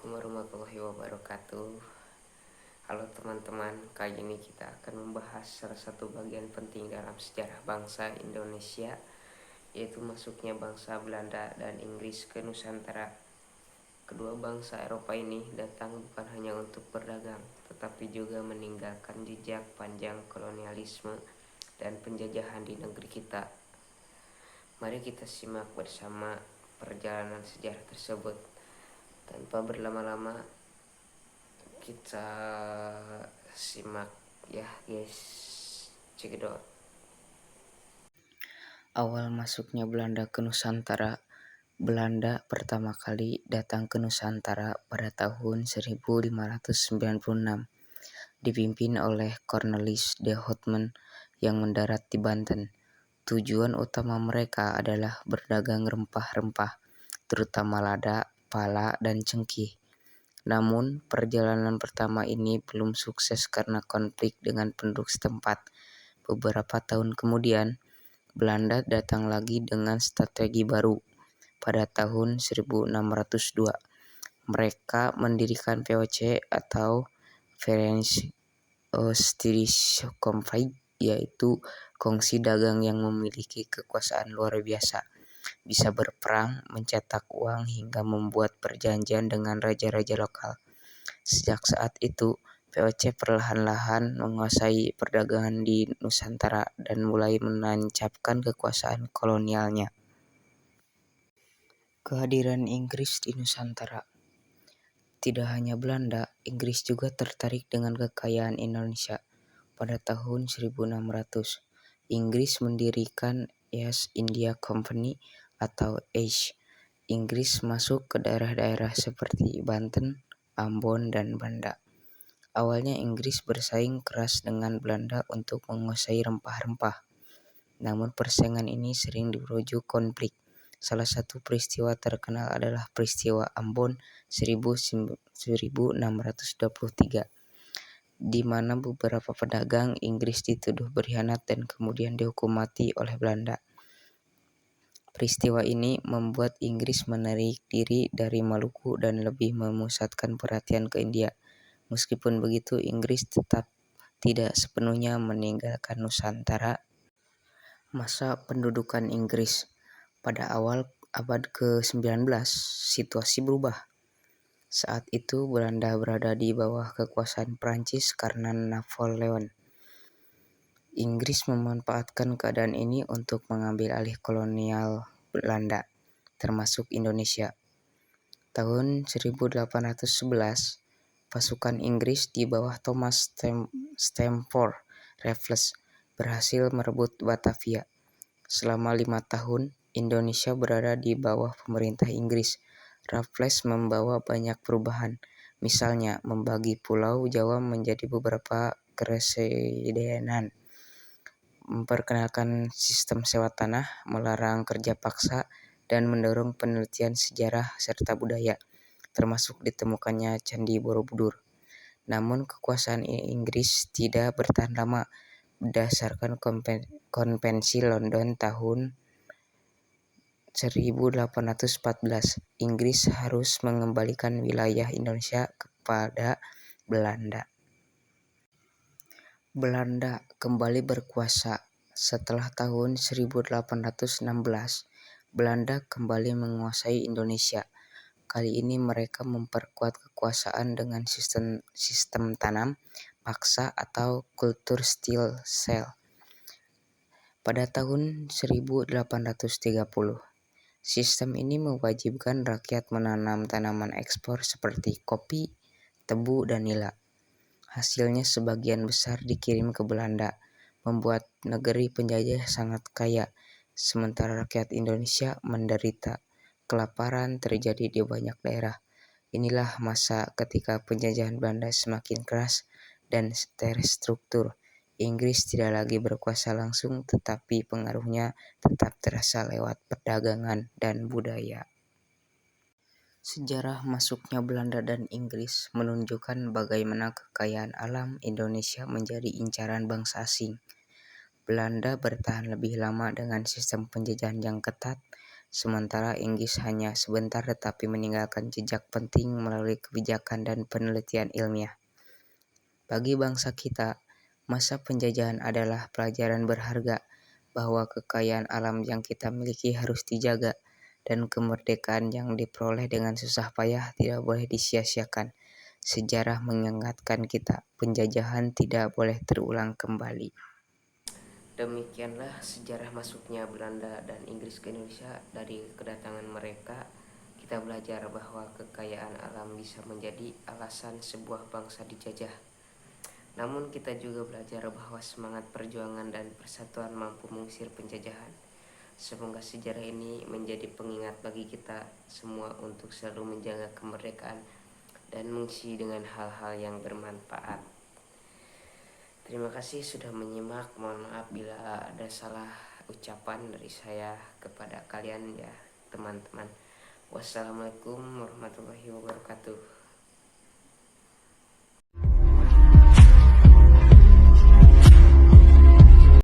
Assalamualaikum warahmatullahi wabarakatuh. Halo teman-teman, kali ini kita akan membahas salah satu bagian penting dalam sejarah bangsa Indonesia, yaitu masuknya bangsa Belanda dan Inggris ke Nusantara. Kedua bangsa Eropa ini datang bukan hanya untuk berdagang, tetapi juga meninggalkan jejak panjang kolonialisme dan penjajahan di negeri kita. Mari kita simak bersama perjalanan sejarah tersebut. Tanpa berlama-lama, kita simak ya guys. Cekidot. Awal masuknya Belanda ke Nusantara. Belanda pertama kali datang ke Nusantara pada tahun 1596, dipimpin oleh Cornelis de Houtman yang mendarat di Banten. Tujuan utama mereka adalah berdagang rempah-rempah, terutama lada, pala, dan cengkih. Namun, perjalanan pertama ini belum sukses karena konflik dengan penduduk setempat. Beberapa tahun kemudian, Belanda datang lagi dengan strategi baru. Pada tahun 1602, mereka mendirikan VOC atau Verenigde Oost-Indische yaitu kongsi dagang yang memiliki kekuasaan luar biasa. Bisa berperang, mencetak uang, hingga membuat perjanjian dengan raja-raja lokal. Sejak saat itu, VOC perlahan-lahan menguasai perdagangan di Nusantara dan mulai menancapkan kekuasaan kolonialnya. Kehadiran Inggris di Nusantara. Tidak hanya Belanda, Inggris juga tertarik dengan kekayaan Indonesia. Pada tahun 1600, Inggris mendirikan East India Company atau EIC. Inggris masuk ke daerah-daerah seperti Banten, Ambon, dan Banda. Awalnya Inggris bersaing keras dengan Belanda untuk menguasai rempah-rempah. Namun persaingan ini sering berujung konflik. Salah satu peristiwa terkenal adalah peristiwa Ambon 1623, di mana beberapa pedagang Inggris dituduh berkhianat dan kemudian dihukum mati oleh Belanda. Peristiwa ini membuat Inggris menarik diri dari Maluku dan lebih memusatkan perhatian ke India. Meskipun begitu, Inggris tetap tidak sepenuhnya meninggalkan Nusantara. Masa pendudukan Inggris. Pada awal abad ke-19, situasi berubah. Saat itu Belanda berada di bawah kekuasaan Prancis karena Napoleon. Inggris memanfaatkan keadaan ini untuk mengambil alih kolonial Belanda, termasuk Indonesia. Tahun 1811, pasukan Inggris di bawah Thomas Stamford Raffles berhasil merebut Batavia. Selama 5 tahun, Indonesia berada di bawah pemerintah Inggris. Raffles membawa banyak perubahan, misalnya membagi Pulau Jawa menjadi beberapa keresiden, memperkenalkan sistem sewa tanah, melarang kerja paksa, dan mendorong penelitian sejarah serta budaya, termasuk ditemukannya Candi Borobudur. Namun kekuasaan Inggris tidak bertahan lama. Berdasarkan Konvensi London tahun 1814, Inggris harus mengembalikan wilayah Indonesia kepada Belanda. Belanda kembali berkuasa. Setelah tahun 1816, Belanda kembali menguasai Indonesia. Kali ini mereka memperkuat kekuasaan dengan sistem tanam paksa atau kultur stil sel. Pada tahun 1830, sistem ini mewajibkan rakyat menanam tanaman ekspor seperti kopi, tebu, dan nila. Hasilnya sebagian besar dikirim ke Belanda, membuat negeri penjajah sangat kaya, sementara rakyat Indonesia menderita. Kelaparan terjadi di banyak daerah. Inilah masa ketika penjajahan Belanda semakin keras dan terstruktur. Inggris tidak lagi berkuasa langsung, tetapi pengaruhnya tetap terasa lewat perdagangan dan budaya. Sejarah masuknya Belanda dan Inggris menunjukkan bagaimana kekayaan alam Indonesia menjadi incaran bangsa asing. Belanda bertahan lebih lama dengan sistem penjajahan yang ketat, sementara Inggris hanya sebentar tetapi meninggalkan jejak penting melalui kebijakan dan penelitian ilmiah. Bagi bangsa kita, masa penjajahan adalah pelajaran berharga bahwa kekayaan alam yang kita miliki harus dijaga dan kemerdekaan yang diperoleh dengan susah payah tidak boleh disia-siakan. Sejarah mengingatkan kita, penjajahan tidak boleh terulang kembali. Demikianlah sejarah masuknya Belanda dan Inggris ke Indonesia. Dari kedatangan mereka, kita belajar bahwa kekayaan alam bisa menjadi alasan sebuah bangsa dijajah. Namun kita juga belajar bahwa semangat perjuangan dan persatuan mampu mengusir penjajahan. Semoga sejarah ini menjadi pengingat bagi kita semua untuk selalu menjaga kemerdekaan dan mengisi dengan hal-hal yang bermanfaat. Terima kasih sudah menyimak. Mohon maaf bila ada salah ucapan dari saya kepada kalian ya teman-teman. Wassalamualaikum warahmatullahi wabarakatuh.